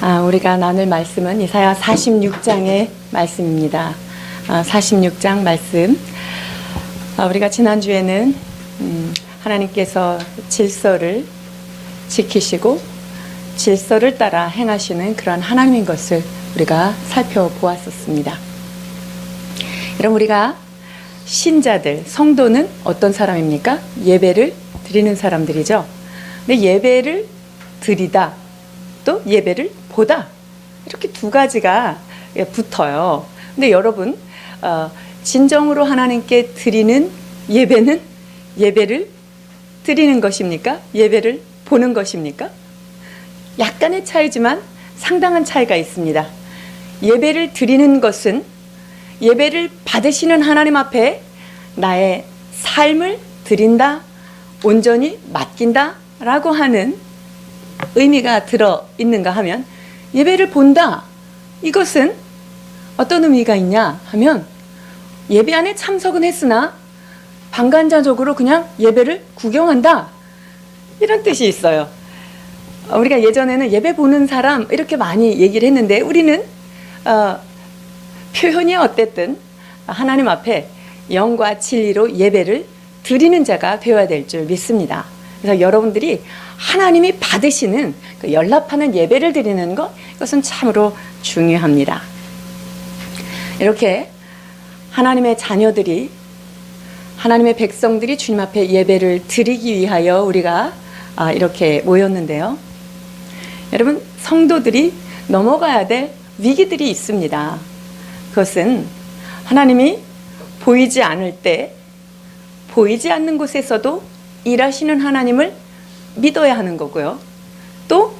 우리가 나눌 말씀은 이사야 46장의 말씀입니다. 46장 말씀. 우리가 지난주에는 하나님께서 질서를 지키시고 질서를 따라 행하시는 그런 하나님인 것을 우리가 살펴보았었습니다. 여러분, 우리가 신자들, 성도는 어떤 사람입니까? 예배를 드리는 사람들이죠. 근데 예배를 드리다, 또 예배를 보다, 이렇게 두 가지가 붙어요. 근데 여러분, 진정으로 하나님께 드리는 예배는 예배를 드리는 것입니까? 예배를 보는 것입니까? 약간의 차이지만 상당한 차이가 있습니다. 예배를 드리는 것은 예배를 받으시는 하나님 앞에 나의 삶을 드린다, 온전히 맡긴다 라고 하는 의미가 들어있는가 하면, 예배를 본다, 이것은 어떤 의미가 있냐 하면, 예배 안에 참석은 했으나 방관자적으로 그냥 예배를 구경한다, 이런 뜻이 있어요. 우리가 예전에는 예배 보는 사람 이렇게 많이 얘기를 했는데, 우리는 표현이 어땠든 하나님 앞에 영과 진리로 예배를 드리는 자가 되어야 될 줄 믿습니다. 그래서 여러분들이 하나님이 받으시는 그 연락하는 예배를 드리는 것, 이것은 참으로 중요합니다. 이렇게 하나님의 자녀들이, 하나님의 백성들이 주님 앞에 예배를 드리기 위하여 우리가 이렇게 모였는데요. 여러분, 성도들이 넘어가야 될 위기들이 있습니다. 그것은 하나님이 보이지 않을 때, 보이지 않는 곳에서도 일하시는 하나님을 믿어야 하는 거고요. 또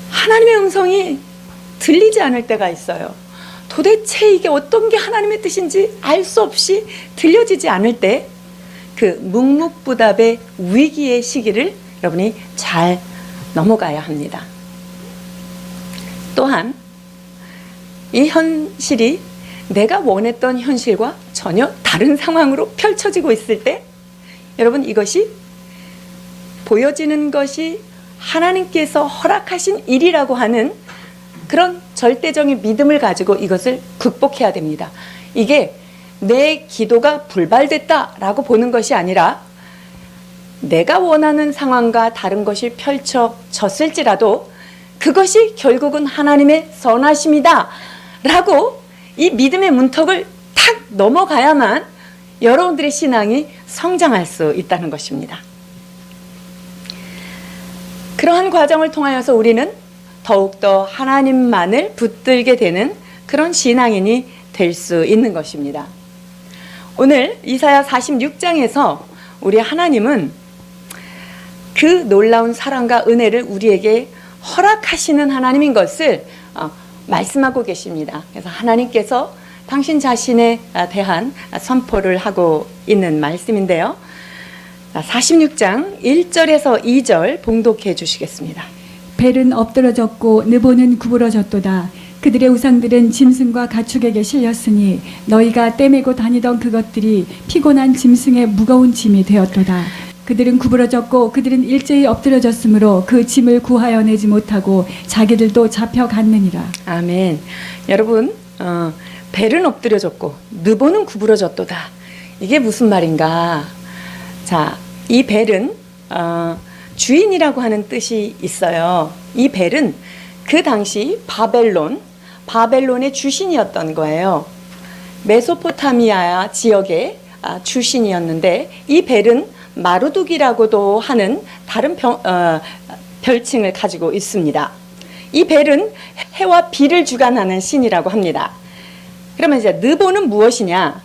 하나님의 음성이 들리지 않을 때가 있어요. 도대체 이게 어떤 게 하나님의 뜻인지 알 수 없이 들려지지 않을 때, 그 묵묵부답의 위기의 시기를 여러분이 잘 넘어가야 합니다. 또한 이 현실이 내가 원했던 현실과 전혀 다른 상황으로 펼쳐지고 있을 때, 여러분, 이것이 보여지는 것이 하나님께서 허락하신 일이라고 하는 그런 절대적인 믿음을 가지고 이것을 극복해야 됩니다. 이게 내 기도가 불발됐다라고 보는 것이 아니라, 내가 원하는 상황과 다른 것이 펼쳐졌을지라도 그것이 결국은 하나님의 선하심이다 라고 이 믿음의 문턱을 탁 넘어가야만 여러분들의 신앙이 성장할 수 있다는 것입니다. 그러한 과정을 통하여서 우리는 더욱더 하나님만을 붙들게 되는 그런 신앙인이 될 수 있는 것입니다. 오늘 이사야 46장에서 우리 하나님은 그 놀라운 사랑과 은혜를 우리에게 허락하시는 하나님인 것을 말씀하고 계십니다. 그래서 하나님께서 당신 자신에 대한 선포를 하고 있는 말씀인데요. 46장 1절에서 2절 봉독해 주시겠습니다. 벨은 엎드러졌고 느보는 구부러졌도다. 그들의 우상들은 짐승과 가축에게 실렸으니 너희가 떼매고 다니던 그것들이 피곤한 짐승의 무거운 짐이 되었도다. 그들은 구부러졌고 그들은 일제히 엎드러졌으므로 그 짐을 구하여 내지 못하고 자기들도 잡혀갔느니라. 아멘. 여러분, 벨은 엎드려졌고 느보는 구부러졌도다. 이게 무슨 말인가? 자, 이 벨은 주인이라고 하는 뜻이 있어요. 이 벨은 그 당시 바벨론의 주신이었던 거예요. 메소포타미아 지역의 주신이었는데, 이 벨은 마르둑이라고도 하는 다른 별칭을 가지고 있습니다. 이 벨은 해와 비를 주관하는 신이라고 합니다. 그러면 이제 느보는 무엇이냐?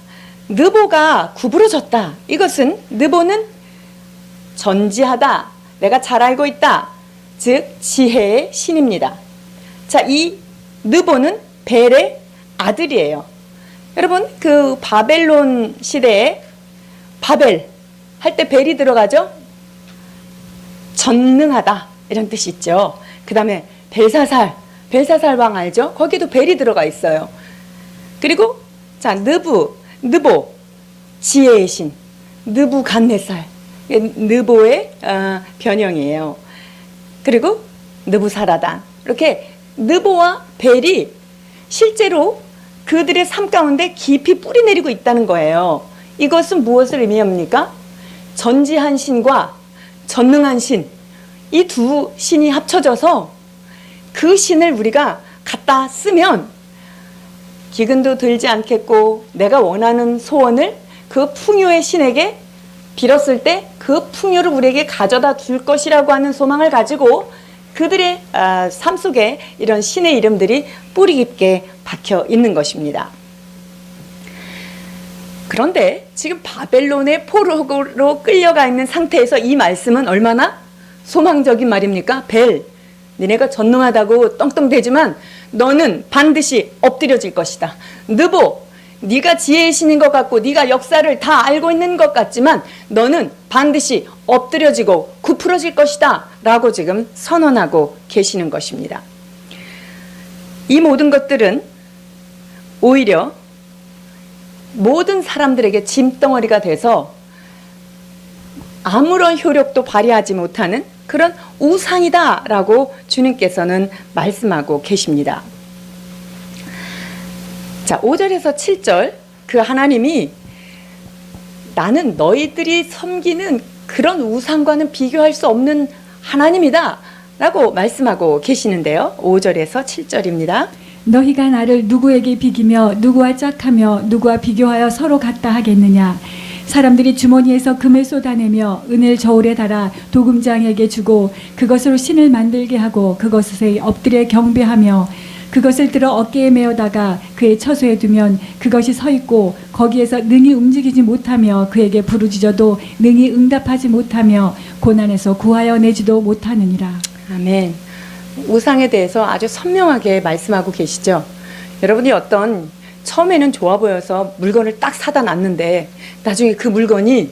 느보가 구부러졌다. 이것은 느보는 전지하다, 내가 잘 알고 있다, 즉 지혜의 신입니다. 자, 이 느보는 벨의 아들이에요. 여러분, 그 바벨론 시대에 바벨 할 때 벨이 들어가죠? 전능하다, 이런 뜻이 있죠. 그 다음에 벨사살 왕 알죠? 거기도 벨이 들어가 있어요. 그리고 자, 느보, 지혜의 신, 느부갓네살, 느보의 변형이에요. 그리고 느부사라단, 이렇게 느보와 벨이 실제로 그들의 삶 가운데 깊이 뿌리 내리고 있다는 거예요. 이것은 무엇을 의미합니까? 전지한 신과 전능한 신, 이 두 신이 합쳐져서 그 신을 우리가 갖다 쓰면 기근도 들지 않겠고, 내가 원하는 소원을 그 풍요의 신에게 빌었을 때 그 풍요를 우리에게 가져다 줄 것이라고 하는 소망을 가지고 그들의 삶 속에 이런 신의 이름들이 뿌리 깊게 박혀 있는 것입니다. 그런데 지금 바벨론의 포로로 끌려가 있는 상태에서 이 말씀은 얼마나 소망적인 말입니까? 벨, 니네가 전능하다고 떵떵대지만 너는 반드시 엎드려질 것이다. 느보, 네가 지혜의 신인 것 같고 네가 역사를 다 알고 있는 것 같지만 너는 반드시 엎드려지고 굽으러질 것이다 라고 지금 선언하고 계시는 것입니다. 이 모든 것들은 오히려 모든 사람들에게 짐덩어리가 돼서 아무런 효력도 발휘하지 못하는 그런 우상이다 라고 주님께서는 말씀하고 계십니다. 자, 5절에서 7절, 그 하나님이 나는 너희들이 섬기는 그런 우상과는 비교할 수 없는 하나님이다 라고 말씀하고 계시는데요. 5절에서 7절입니다. 너희가 나를 누구에게 비기며 누구와 짝하며 누구와 비교하여 서로 같다 하겠느냐. 사람들이 주머니에서 금을 쏟아내며 은을 저울에 달아 도금장에게 주고 그것으로 신을 만들게 하고 그것에 엎드려 경배하며 그것을 들어 어깨에 메어다가 그의 처소에 두면 그것이 서 있고 거기에서 능히 움직이지 못하며 그에게 부르짖어도 능히 응답하지 못하며 고난에서 구하여 내지도 못하느니라. 아멘. 우상에 대해서 아주 선명하게 말씀하고 계시죠. 여러분이 어떤 처음에는 좋아 보여서 물건을 딱 사다 놨는데 나중에 그 물건이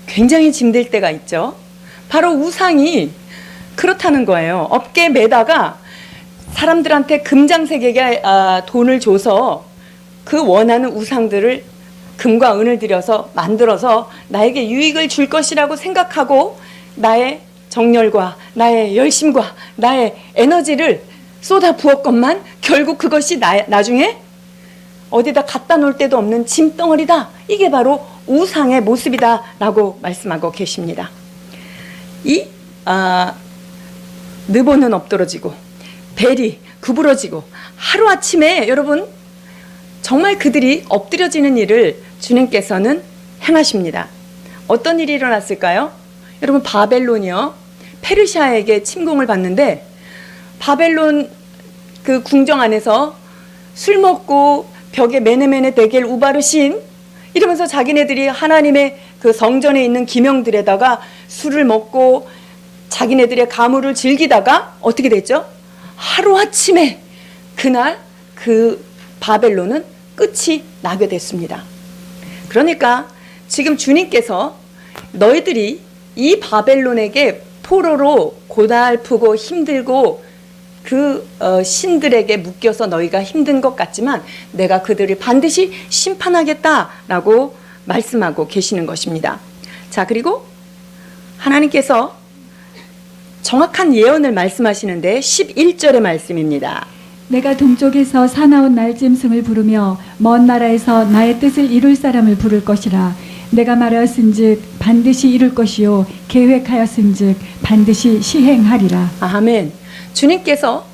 굉장히 짐들 때가 있죠. 바로 우상이 그렇다는 거예요. 어깨에 매다가 사람들한테 금장색에게 돈을 줘서 그 원하는 우상들을 금과 은을 들여서 만들어서 나에게 유익을 줄 것이라고 생각하고 나의 정열과 나의 열심과 나의 에너지를 쏟아 부었건만 결국 그것이 나중에 어디다 갖다 놓을 데도 없는 짐덩어리다. 이게 바로 우상의 모습이다 라고 말씀하고 계십니다. 이 느보는 엎드러지고 벨이 구부러지고 하루아침에 여러분 정말 그들이 엎드려지는 일을 주님께서는 행하십니다. 어떤 일이 일어났을까요? 여러분 바벨론이요, 페르시아에게 침공을 받는데 바벨론 그 궁정 안에서 술 먹고 벽에 메네메네 데겔 우바르신 이러면서 자기네들이 하나님의 그 성전에 있는 기명들에다가 술을 먹고 자기네들의 가물을 즐기다가 어떻게 됐죠? 하루아침에 그날 그 바벨론은 끝이 나게 됐습니다. 그러니까 지금 주님께서 너희들이 이 바벨론에게 포로로 고달프고 힘들고 그 신들에게 묶여서 너희가 힘든 것 같지만 내가 그들을 반드시 심판하겠다라고 말씀하고 계시는 것입니다. 자, 그리고 하나님께서 정확한 예언을 말씀하시는데 11절의 말씀입니다. 내가 동쪽에서 사나운 날짐승을 부르며 먼 나라에서 나의 뜻을 이룰 사람을 부를 것이라. 내가 말하였은즉 반드시 이룰 것이요 계획하였은즉 반드시 시행하리라. 아멘. 주님께서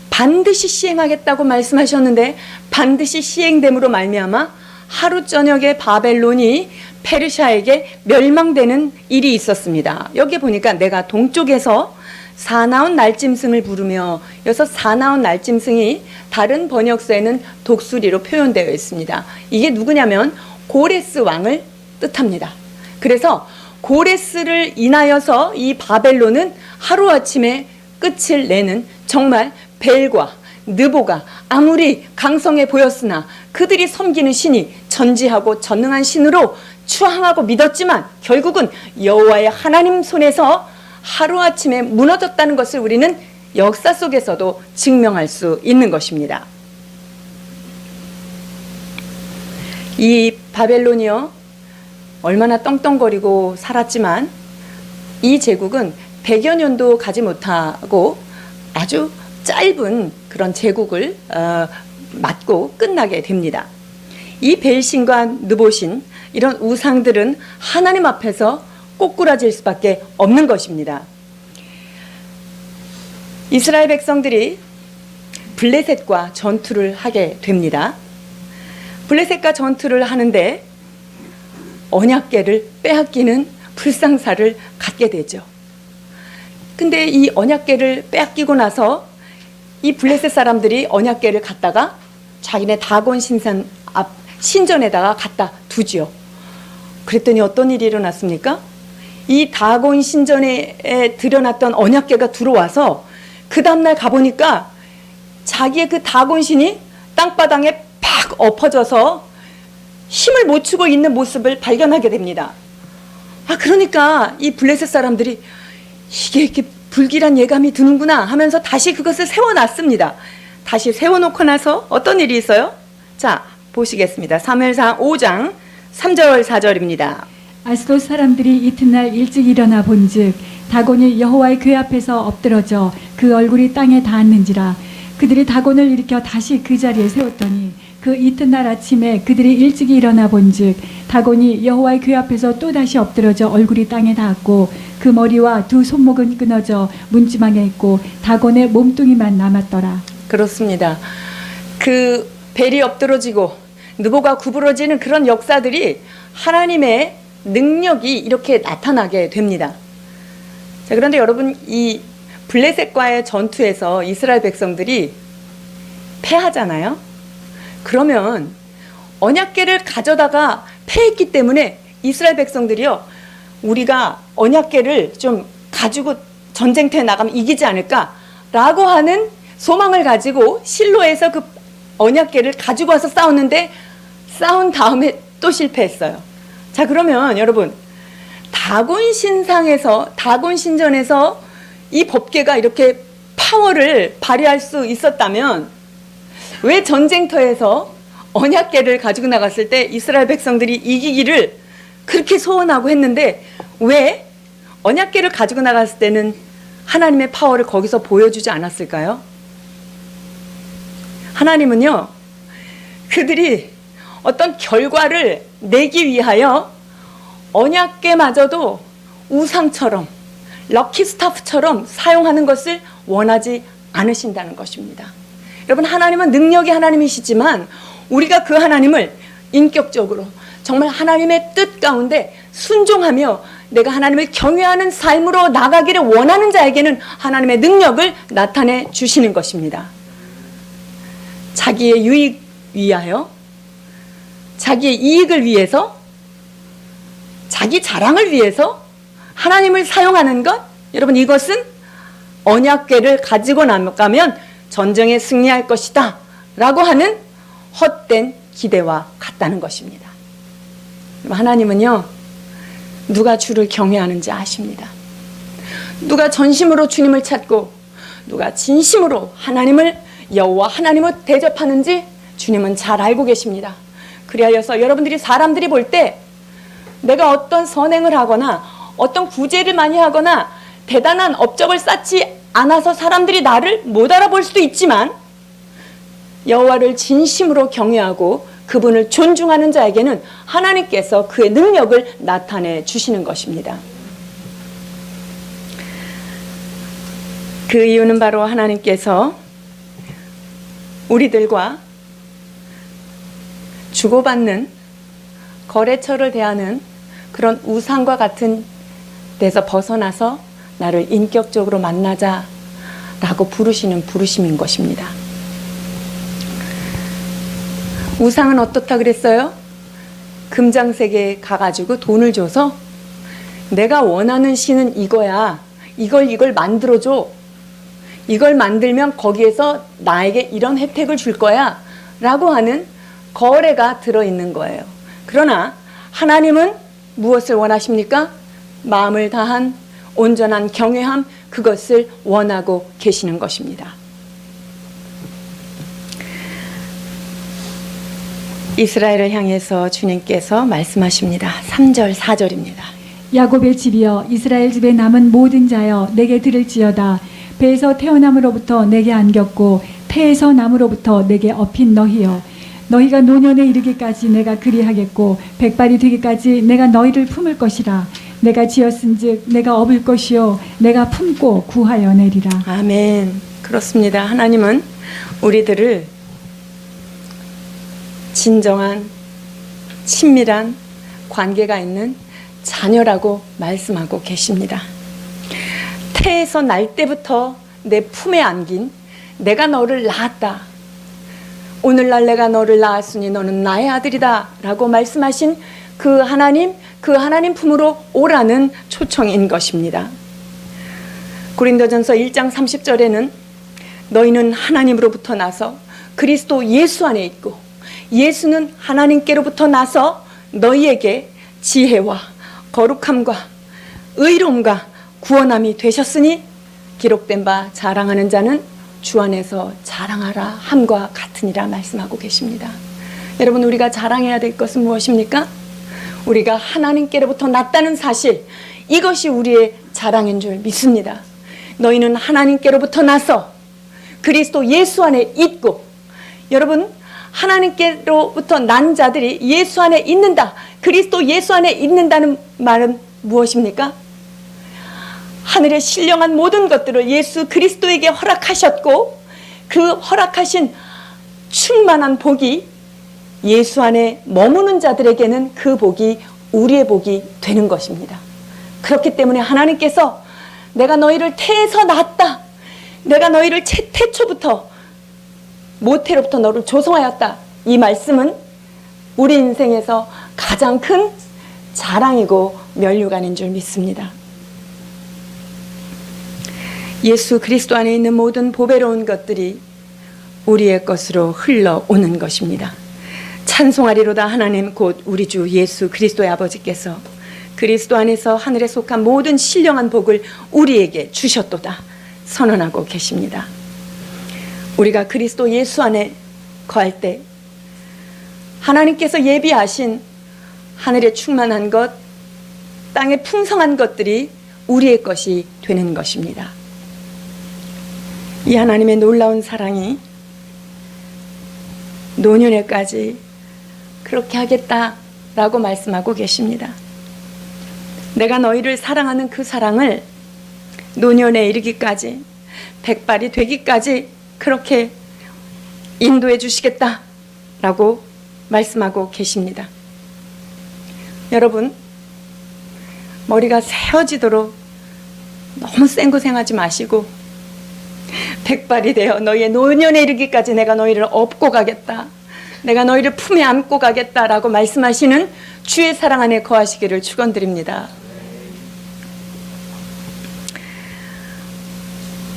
반드시 시행하겠다고 말씀하셨는데 반드시 시행됨으로 말미암아 하루 저녁에 바벨론이 페르시아에게 멸망되는 일이 있었습니다. 여기 보니까 내가 동쪽에서 사나운 날짐승을 부르며, 여기서 사나운 날짐승이 다른 번역서에는 독수리로 표현되어 있습니다. 이게 누구냐면 고레스 왕을 뜻합니다. 그래서 고레스를 인하여서 이 바벨론은 하루아침에 끝을 내는, 정말 벨과 느보가 아무리 강성해 보였으나 그들이 섬기는 신이 전지하고 전능한 신으로 추앙하고 믿었지만 결국은 여호와의 하나님 손에서 하루아침에 무너졌다는 것을 우리는 역사 속에서도 증명할 수 있는 것입니다. 이 바벨론이요, 얼마나 떵떵거리고 살았지만 이 제국은 100여 년도 가지 못하고 아주 짧은 그런 제국을 맞고 끝나게 됩니다. 이 벨신과 느보신 이런 우상들은 하나님 앞에서 꼬꾸라질 수밖에 없는 것입니다. 이스라엘 백성들이 블레셋과 전투를 하게 됩니다. 블레셋과 전투를 하는데 언약궤를 빼앗기는 불상사를 갖게 되죠. 근데 이 언약궤를 빼앗기고 나서 이 블레셋 사람들이 언약궤를 갖다가 자기네 다곤 신산 앞 신전에다가 갖다 두지요. 그랬더니 어떤 일이 일어났습니까? 이 다곤 신전에 들여놨던 언약궤가 들어와서 그 다음날 가보니까 자기의 그 다곤 신이 땅바닥에 팍 엎어져서 힘을 못 주고 있는 모습을 발견하게 됩니다. 그러니까 이 블레셋 사람들이 이게 이렇게 불길한 예감이 드는구나 하면서 다시 그것을 세워놨습니다. 다시 세워놓고 나서 어떤 일이 있어요? 자, 보시겠습니다. 사무엘상 5장 3절 4절입니다. 아스돗 사람들이 이튿날 일찍 일어나 본즉 다곤이 여호와의 궤 앞에서 엎드러져 그 얼굴이 땅에 닿았는지라. 그들이 다곤을 일으켜 다시 그 자리에 세웠더니 그 이튿날 아침에 그들이 일찍 일어나 본즉 다곤이 여호와의 궤 앞에서 또 다시 엎드러져 얼굴이 땅에 닿았고 그 머리와 두 손목은 끊어져 문지방에 있고 다곤의 몸뚱이만 남았더라. 그렇습니다. 그 벨이 엎드러지고 느보가 구부러지는 그런 역사들이 하나님의 능력이 이렇게 나타나게 됩니다. 자, 그런데 여러분, 이 블레셋과의 전투에서 이스라엘 백성들이 패하잖아요. 그러면 언약궤를 가져다가 패했기 때문에 이스라엘 백성들이요, 우리가 언약궤를 좀 가지고 전쟁터에 나가면 이기지 않을까라고 하는 소망을 가지고 실로에서 그 언약궤를 가지고 와서 싸웠는데 싸운 다음에 또 실패했어요. 자, 그러면 여러분, 다곤 신상에서, 다곤 신전에서 이 법궤가 이렇게 파워를 발휘할 수 있었다면 왜 전쟁터에서 언약궤를 가지고 나갔을 때 이스라엘 백성들이 이기기를 그렇게 소원하고 했는데 왜 언약궤를 가지고 나갔을 때는 하나님의 파워를 거기서 보여주지 않았을까요? 하나님은요, 그들이 어떤 결과를 내기 위하여 언약궤마저도 우상처럼, 럭키스타프처럼 사용하는 것을 원하지 않으신다는 것입니다. 여러분, 하나님은 능력의 하나님이시지만 우리가 그 하나님을 인격적으로 정말 하나님의 뜻 가운데 순종하며 내가 하나님을 경외하는 삶으로 나가기를 원하는 자에게는 하나님의 능력을 나타내 주시는 것입니다. 자기의 유익 위하여, 자기의 이익을 위해서, 자기 자랑을 위해서 하나님을 사용하는 것, 여러분, 이것은 언약궤를 가지고 나가면 전쟁에 승리할 것이다 라고 하는 헛된 기대와 같다는 것입니다. 하나님은요, 누가 주를 경외하는지 아십니다. 누가 전심으로 주님을 찾고 누가 진심으로 하나님을, 여호와 하나님을 대접하는지 주님은 잘 알고 계십니다. 그리하여서 여러분들이, 사람들이 볼 때 내가 어떤 선행을 하거나 어떤 구제를 많이 하거나 대단한 업적을 쌓지 않아서 사람들이 나를 못 알아볼 수도 있지만 여호와를 진심으로 경외하고 그분을 존중하는 자에게는 하나님께서 그의 능력을 나타내 주시는 것입니다. 그 이유는 바로 하나님께서 우리들과 주고받는, 거래처를 대하는 그런 우상과 같은 데서 벗어나서 나를 인격적으로 만나자라고 부르시는 부르심인 것입니다. 우상은 어떻다 그랬어요? 금장세계에 가가지고 돈을 줘서 내가 원하는 신은 이거야, 이걸 만들어줘, 이걸 만들면 거기에서 나에게 이런 혜택을 줄 거야 라고 하는 거래가 들어있는 거예요. 그러나 하나님은 무엇을 원하십니까? 마음을 다한 온전한 경외함, 그것을 원하고 계시는 것입니다. 이스라엘을 향해서 주님께서 말씀하십니다. 3절 4절입니다. 야곱의 집이여, 이스라엘 집에 남은 모든 자여, 내게 들을지어다. 배에서 태어남으로부터 내게 안겼고 태에서 남으로부터 내게 업힌 너희여, 너희가 노년에 이르기까지 내가 그리하겠고 백발이 되기까지 내가 너희를 품을 것이라. 내가 지었은즉 내가 업을 것이요 내가 품고 구하여 내리라. 아멘. 그렇습니다. 하나님은 우리들을 진정한 친밀한 관계가 있는 자녀라고 말씀하고 계십니다. 태에서 날 때부터 내 품에 안긴 내가 너를 낳았다. 오늘날 내가 너를 낳았으니 너는 나의 아들이다 라고 말씀하신 그 하나님 품으로 오라는 초청인 것입니다. 고린도전서 1장 30절에는 너희는 하나님으로부터 나서 그리스도 예수 안에 있고 예수는 하나님께로부터 나서 너희에게 지혜와 거룩함과 의로움과 구원함이 되셨으니 기록된 바 자랑하는 자는 주 안에서 자랑하라 함과 같으니라 말씀하고 계십니다. 여러분, 우리가 자랑해야 될 것은 무엇입니까? 우리가 하나님께로부터 났다는 사실, 이것이 우리의 자랑인 줄 믿습니다. 너희는 하나님께로부터 나서 그리스도 예수 안에 있고, 여러분, 하나님께로부터 난 자들이 예수 안에 있는다, 그리스도 예수 안에 있는다는 말은 무엇입니까? 하늘의 신령한 모든 것들을 예수 그리스도에게 허락하셨고, 그 허락하신 충만한 복이 예수 안에 머무는 자들에게는 그 복이 우리의 복이 되는 것입니다. 그렇기 때문에 하나님께서 내가 너희를 태에서 낳았다, 내가 너희를 태초부터 모태로부터 너를 조성하였다, 이 말씀은 우리 인생에서 가장 큰 자랑이고 면류관인 줄 믿습니다. 예수 그리스도 안에 있는 모든 보배로운 것들이 우리의 것으로 흘러오는 것입니다. 찬송하리로다 하나님 곧 우리 주 예수 그리스도의 아버지께서 그리스도 안에서 하늘에 속한 모든 신령한 복을 우리에게 주셨도다 선언하고 계십니다. 우리가 그리스도 예수 안에 거할 때 하나님께서 예비하신 하늘의 충만한 것, 땅의 풍성한 것들이 우리의 것이 되는 것입니다. 이 하나님의 놀라운 사랑이 노년에까지 그렇게 하겠다라고 말씀하고 계십니다. 내가 너희를 사랑하는 그 사랑을 노년에 이르기까지, 백발이 되기까지 그렇게 인도해 주시겠다라고 말씀하고 계십니다. 여러분, 머리가 세워지도록 너무 생고생하지 마시고, 백발이 되어 너희의 노년에 이르기까지 내가 너희를 업고 가겠다, 내가 너희를 품에 안고 가겠다라고 말씀하시는 주의 사랑 안에 거하시기를 축원드립니다.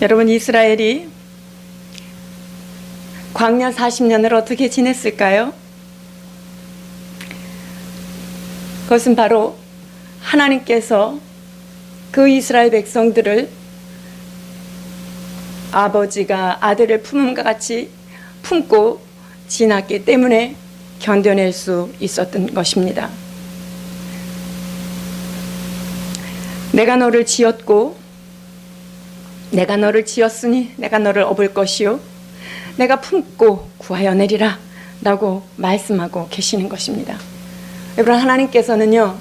여러분, 이스라엘이 광야 40년을 어떻게 지냈을까요? 그것은 바로 하나님께서 그 이스라엘 백성들을 아버지가 아들을 품음과 같이 품고 지났기 때문에 견뎌낼 수 있었던 것입니다. 내가 너를 지었고 내가 너를 지었으니 내가 너를 업을 것이요 내가 품고 구하여 내리라 라고 말씀하고 계시는 것입니다. 여러분, 하나님께서는요,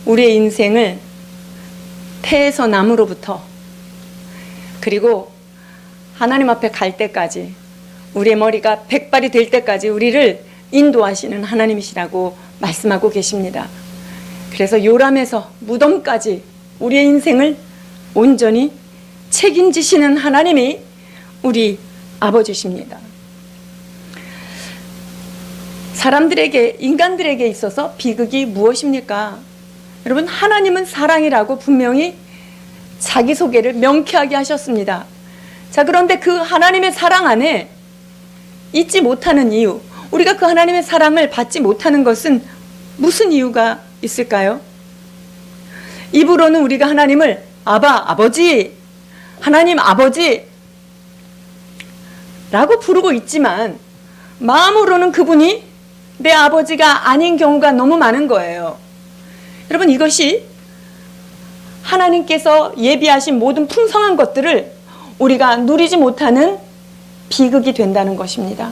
우리의 인생을 태에서 남으로부터 그리고 하나님 앞에 갈 때까지, 우리의 머리가 백발이 될 때까지 우리를 인도하시는 하나님이시라고 말씀하고 계십니다. 그래서 요람에서 무덤까지 우리의 인생을 온전히 책임지시는 하나님이 우리 아버지십니다. 사람들에게, 인간들에게 있어서 비극이 무엇입니까? 여러분, 하나님은 사랑이라고 분명히 자기소개를 명쾌하게 하셨습니다. 자, 그런데 그 하나님의 사랑 안에 있지 못하는 이유, 우리가 그 하나님의 사랑을 받지 못하는 것은 무슨 이유가 있을까요? 입으로는 우리가 하나님을 아바, 아버지, 하나님 아버지 라고 부르고 있지만 마음으로는 그분이 내 아버지가 아닌 경우가 너무 많은 거예요. 여러분, 이것이 하나님께서 예비하신 모든 풍성한 것들을 우리가 누리지 못하는 비극이 된다는 것입니다.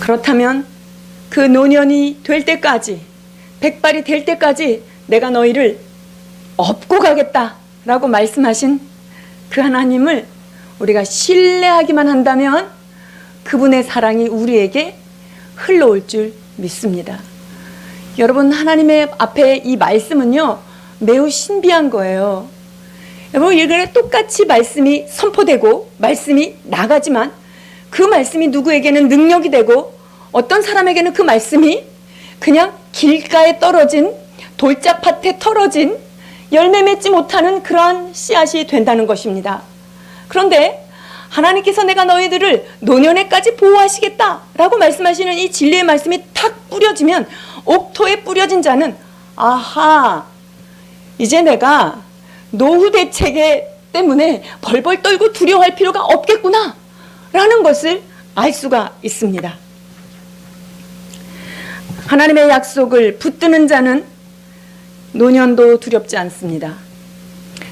그렇다면 그 노년이 될 때까지, 백발이 될 때까지 내가 너희를 업고 가겠다라고 말씀하신 그 하나님을 우리가 신뢰하기만 한다면 그분의 사랑이 우리에게 흘러올 줄 믿습니다. 여러분, 하나님의 앞에 이 말씀은요, 매우 신비한 거예요. 여러분, 일간에 똑같이 말씀이 선포되고 말씀이 나가지만 그 말씀이 누구에게는 능력이 되고 어떤 사람에게는 그 말씀이 그냥 길가에 떨어진 돌짝밭에 털어진 열매 맺지 못하는 그러한 씨앗이 된다는 것입니다. 그런데 하나님께서 내가 너희들을 노년에까지 보호하시겠다라고 말씀하시는 이 진리의 말씀이 탁 뿌려지면, 옥토에 뿌려진 자는 아하, 이제 내가 노후 대책 때문에 벌벌 떨고 두려워할 필요가 없겠구나 라는 것을 알 수가 있습니다. 하나님의 약속을 붙드는 자는 노년도 두렵지 않습니다.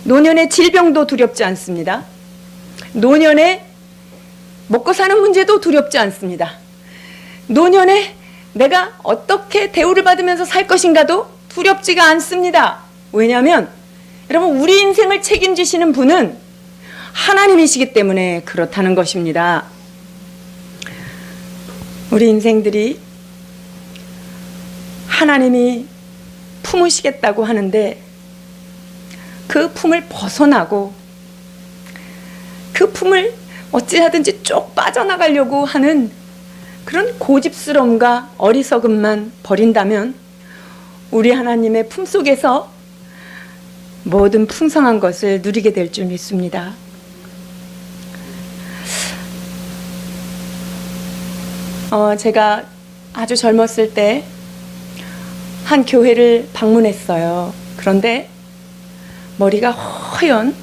노년의 질병도 두렵지 않습니다. 노년에 먹고 사는 문제도 두렵지 않습니다. 노년에 내가 어떻게 대우를 받으면서 살 것인가도 두렵지가 않습니다. 왜냐하면 여러분, 우리 인생을 책임지시는 분은 하나님이시기 때문에 그렇다는 것입니다. 우리 인생들이 하나님이 품으시겠다고 하는데 그 품을 벗어나고 그 품을 어찌하든지 쭉 빠져나가려고 하는 그런 고집스러움과 어리석음만 버린다면 우리 하나님의 품속에서 모든 풍성한 것을 누리게 될 줄 믿습니다. 제가 아주 젊었을 때 한 교회를 방문했어요. 그런데 머리가 허연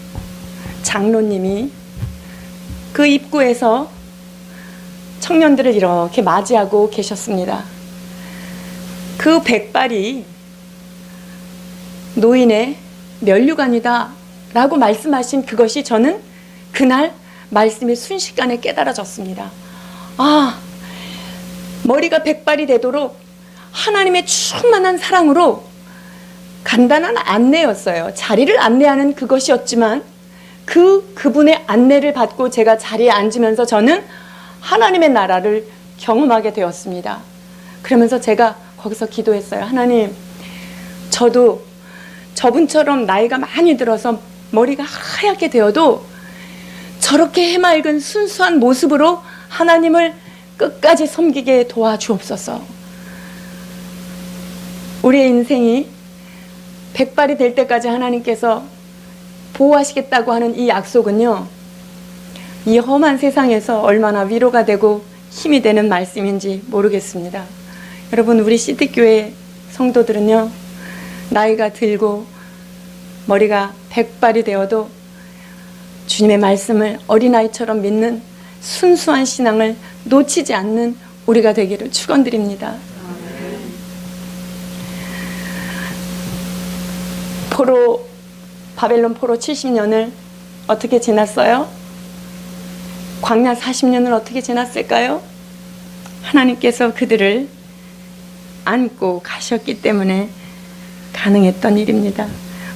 장로님이 그 입구에서 청년들을 이렇게 맞이하고 계셨습니다. 그 백발이 노인의 면류관이다 라고 말씀하신 그것이 저는 그날 말씀이 순식간에 깨달아졌습니다. 아, 머리가 백발이 되도록 하나님의 충만한 사랑으로 간단한 안내였어요. 자리를 안내하는 그것이었지만 그분의 안내를 받고 제가 자리에 앉으면서 저는 하나님의 나라를 경험하게 되었습니다. 그러면서 제가 거기서 기도했어요. 하나님, 저도 저분처럼 나이가 많이 들어서 머리가 하얗게 되어도 저렇게 해맑은 순수한 모습으로 하나님을 끝까지 섬기게 도와주옵소서. 우리의 인생이 백발이 될 때까지 하나님께서 보호하시겠다고 하는 이 약속은요, 이 험한 세상에서 얼마나 위로가 되고 힘이 되는 말씀인지 모르겠습니다. 여러분, 우리 시드교회 성도들은요, 나이가 들고 머리가 백발이 되어도 주님의 말씀을 어린아이처럼 믿는 순수한 신앙을 놓치지 않는 우리가 되기를 축원드립니다. 바벨론 포로 70년을 어떻게 지났어요? 광야 40년을 어떻게 지났을까요? 하나님께서 그들을 안고 가셨기 때문에 가능했던 일입니다.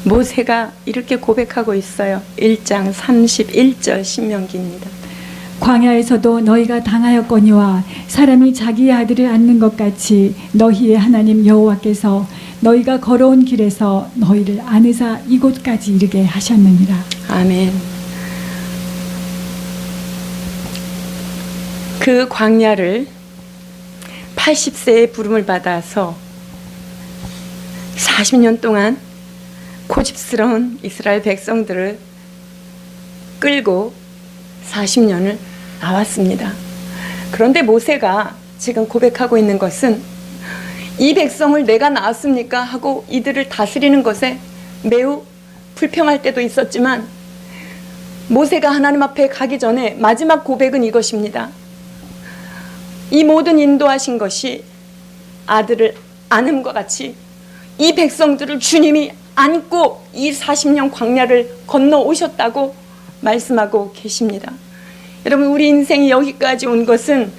모세가 이렇게 고백하고 있어요. 1장 31절 신명기입니다. 광야에서도 너희가 당하였거니와 사람이 자기의 아들을 안는 것 같이 너희의 하나님 여호와께서 너희가 걸어온 길에서 너희를 안으사 이곳까지 이르게 하셨느니라. 아멘. 그 광야를 80세의 부름을 받아서 40년 동안 고집스러운 이스라엘 백성들을 끌고 40년을 나왔습니다. 그런데 모세가 지금 고백하고 있는 것은 이 백성을 내가 낳았습니까? 하고 이들을 다스리는 것에 매우 불평할 때도 있었지만 모세가 하나님 앞에 가기 전에 마지막 고백은 이것입니다. 이 모든 인도하신 것이 아들을 안음과 같이 이 백성들을 주님이 안고 이 40년 광야를 건너오셨다고 말씀하고 계십니다. 여러분, 우리 인생이 여기까지 온 것은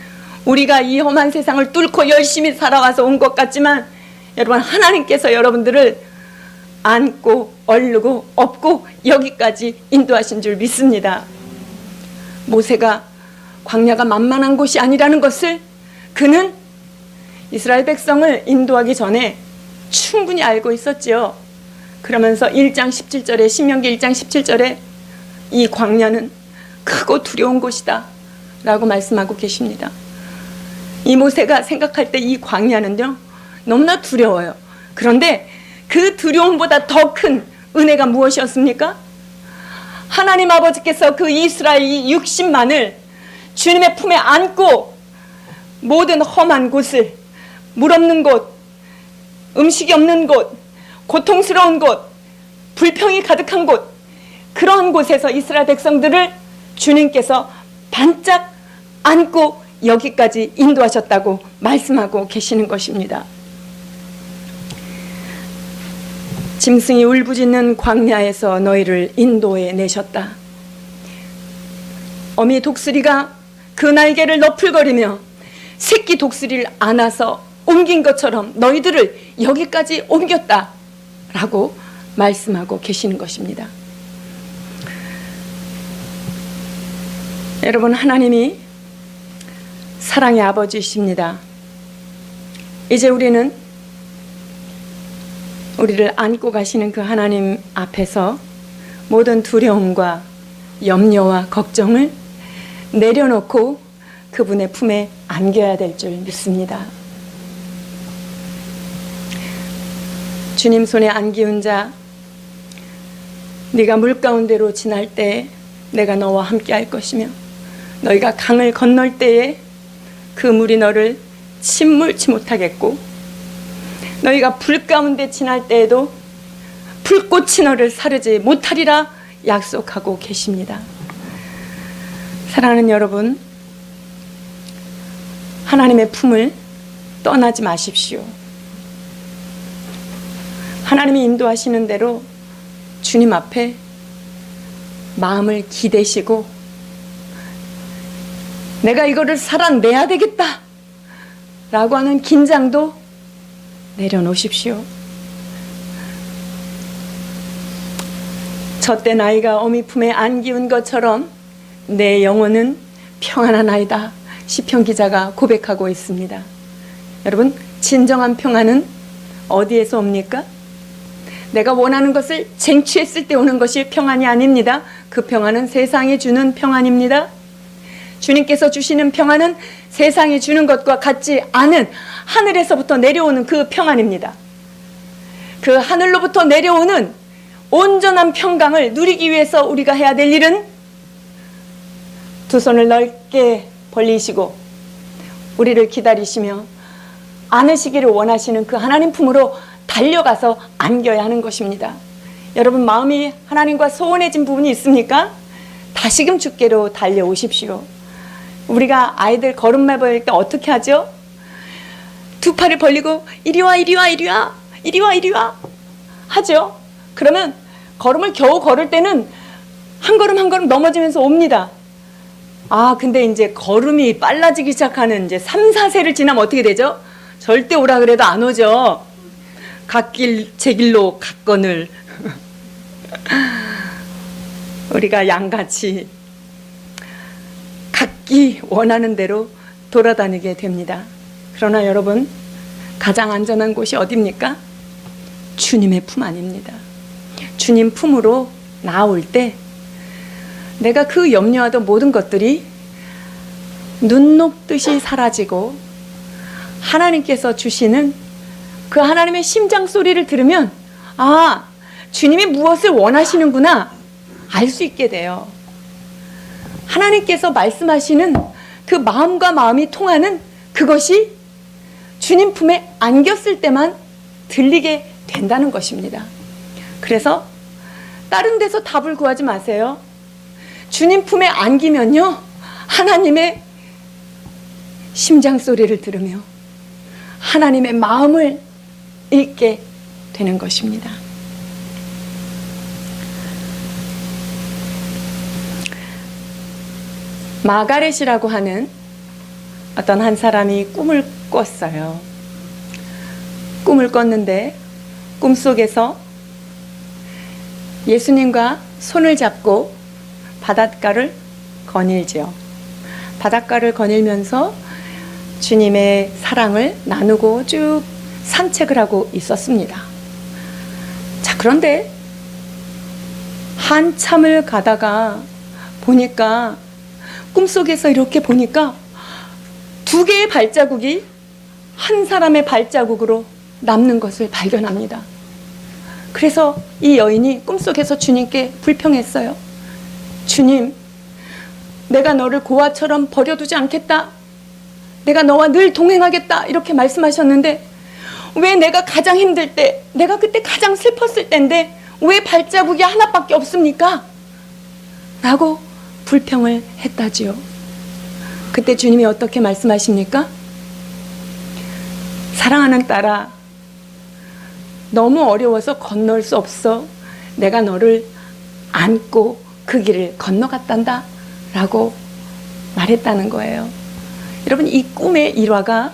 우리가 이 험한 세상을 뚫고 열심히 살아와서 온 것 같지만, 여러분, 하나님께서 여러분들을 안고 얼르고 업고 여기까지 인도하신 줄 믿습니다. 모세가 광야가 만만한 곳이 아니라는 것을 그는 이스라엘 백성을 인도하기 전에 충분히 알고 있었지요. 그러면서 1장 17절에, 신명기 1장 17절에 이 광야는 크고 두려운 곳이다 라고 말씀하고 계십니다. 이 모세가 생각할 때 이 광야는요, 너무나 두려워요. 그런데 그 두려움보다 더 큰 은혜가 무엇이었습니까? 하나님 아버지께서 그 이스라엘 이 60만을 주님의 품에 안고 모든 험한 곳을, 물 없는 곳, 음식이 없는 곳, 고통스러운 곳, 불평이 가득한 곳, 그런 곳에서 이스라엘 백성들을 주님께서 반짝 안고 여기까지 인도하셨다고 말씀하고 계시는 것입니다. 짐승이 울부짖는 광야에서 너희를 인도해 내셨다. 어미 독수리가 그 날개를 너풀거리며 새끼 독수리를 안아서 옮긴 것처럼 너희들을 여기까지 옮겼다 라고 말씀하고 계시는 것입니다. 여러분, 하나님이 사랑의 아버지이십니다. 이제 우리는 우리를 안고 가시는 그 하나님 앞에서 모든 두려움과 염려와 걱정을 내려놓고 그분의 품에 안겨야 될 줄 믿습니다. 주님 손에 안기운 자, 네가 물 가운데로 지날 때 내가 너와 함께 할 것이며 너희가 강을 건널 때에 그 물이 너를 침몰치 못하겠고 너희가 불 가운데 지날 때에도 불꽃이 너를 사르지 못하리라 약속하고 계십니다. 사랑하는 여러분, 하나님의 품을 떠나지 마십시오. 하나님이 인도하시는 대로 주님 앞에 마음을 기대시고 내가 이거를 살아내야 되겠다 라고 하는 긴장도 내려놓으십시오. 젖된 아이가 어미 품에 안기운 것처럼 내 영혼은 평안한 아이다. 시편 기자가 고백하고 있습니다. 여러분, 진정한 평안은 어디에서 옵니까? 내가 원하는 것을 쟁취했을 때 오는 것이 평안이 아닙니다. 그 평안은 세상이 주는 평안입니다. 주님께서 주시는 평안은 세상이 주는 것과 같지 않은 하늘에서부터 내려오는 그 평안입니다. 그 하늘로부터 내려오는 온전한 평강을 누리기 위해서 우리가 해야 될 일은 두 손을 넓게 벌리시고 우리를 기다리시며 안으시기를 원하시는 그 하나님 품으로 달려가서 안겨야 하는 것입니다. 여러분, 마음이 하나님과 소원해진 부분이 있습니까? 다시금 주께로 달려오십시오. 우리가 아이들 걸음마 벌릴 때 어떻게 하죠? 두 팔을 벌리고 이리 와 이리 와 이리 와 이리 와 이리 와 하죠. 그러면 걸음을 겨우 걸을 때는 한 걸음 한 걸음 넘어지면서 옵니다. 아, 근데 이제 걸음이 빨라지기 시작하는 이제 3, 4세를 지나면 어떻게 되죠? 절대 오라 그래도 안 오죠. 갓길 제 길로 갔거늘 우리가 양같이 각기 원하는 대로 돌아다니게 됩니다. 그러나 여러분, 가장 안전한 곳이 어디입니까? 주님의 품 아닙니다. 주님 품으로 나올 때 내가 그 염려하던 모든 것들이 눈 녹듯이 사라지고 하나님께서 주시는 그 하나님의 심장 소리를 들으면 아, 주님이 무엇을 원하시는구나 알 수 있게 돼요. 하나님께서 말씀하시는 그 마음과 마음이 통하는 그것이 주님 품에 안겼을 때만 들리게 된다는 것입니다. 그래서 다른 데서 답을 구하지 마세요. 주님 품에 안기면요, 하나님의 심장 소리를 들으며 하나님의 마음을 읽게 되는 것입니다. 마가렛이라고 하는 어떤 한 사람이 꿈을 꿨어요. 꿈을 꿨는데 꿈속에서 예수님과 손을 잡고 바닷가를 거닐죠. 바닷가를 거닐면서 주님의 사랑을 나누고 쭉 산책을 하고 있었습니다. 자, 그런데 한참을 가다가 보니까 꿈속에서 이렇게 보니까 두 개의 발자국이 한 사람의 발자국으로 남는 것을 발견합니다. 그래서 이 여인이 꿈속에서 주님께 불평했어요. 주님, 내가 너를 고아처럼 버려두지 않겠다. 내가 너와 늘 동행하겠다. 이렇게 말씀하셨는데 왜 내가 가장 힘들 때, 내가 그때 가장 슬펐을 때인데 왜 발자국이 하나밖에 없습니까? 라고 불평을 했다지요. 그때 주님이 어떻게 말씀하십니까? 사랑하는 딸아, 너무 어려워서 건널 수 없어. 내가 너를 안고 그 길을 건너갔단다 라고 말했다는 거예요. 여러분, 이 꿈의 일화가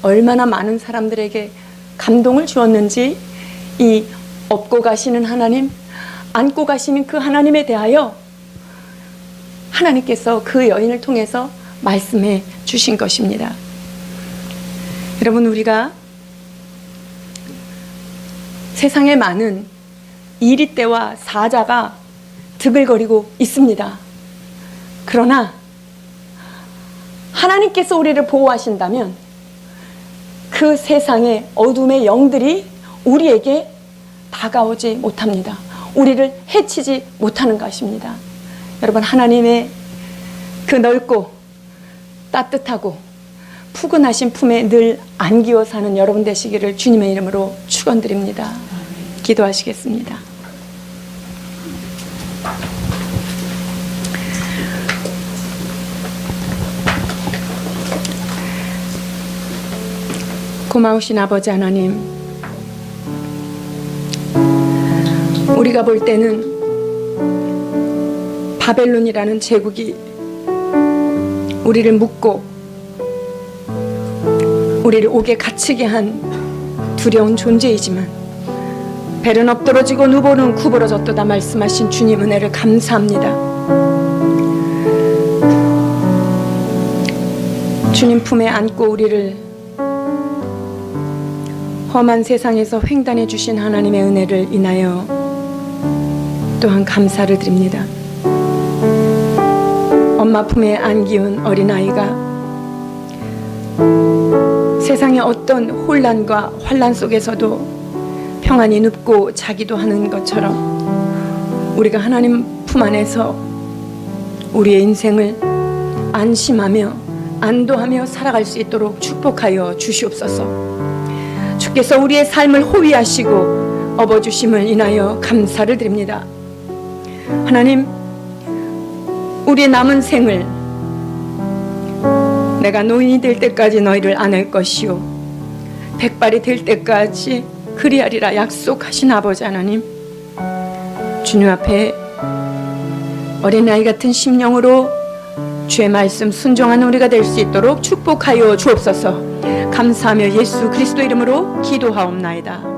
얼마나 많은 사람들에게 감동을 주었는지, 이 업고 가시는 하나님, 안고 가시는 그 하나님에 대하여 하나님께서 그 여인을 통해서 말씀해 주신 것입니다. 여러분, 우리가 세상에 많은 이리떼와 사자가 드글거리고 있습니다. 그러나 하나님께서 우리를 보호하신다면 그 세상의 어둠의 영들이 우리에게 다가오지 못합니다. 우리를 해치지 못하는 것입니다. 여러분, 하나님의 그 넓고 따뜻하고 푸근하신 품에 늘 안기어 사는 여러분 되시기를 주님의 이름으로 축원드립니다. 기도하시겠습니다. 고마우신 아버지 하나님, 우리가 볼 때는 바벨론이라는 제국이 우리를 묶고 우리를 옥에 갇히게 한 두려운 존재이지만 배는 엎드러지고 누보는 구부러졌도다 말씀하신 주님 은혜를 감사합니다. 주님 품에 안고 우리를 험한 세상에서 횡단해 주신 하나님의 은혜를 인하여 또한 감사를 드립니다. 엄마 품에 안기운 어린아이가 세상의 어떤 혼란과 환란 속에서도 평안히 눕고 자기도 하는 것처럼 우리가 하나님 품 안에서 우리의 인생을 안심하며 안도하며 살아갈 수 있도록 축복하여 주시옵소서. 주께서 우리의 삶을 호위하시고 업어주심을 인하여 감사를 드립니다. 하나님, 우리의 남은 생을 내가 노인이 될 때까지 너희를 안을 것이요 백발이 될 때까지 그리하리라 약속하신 아버지 하나님, 주님 앞에 어린아이 같은 심령으로 주의 말씀 순종하는 우리가 될 수 있도록 축복하여 주옵소서. 감사하며 예수 그리스도 이름으로 기도하옵나이다.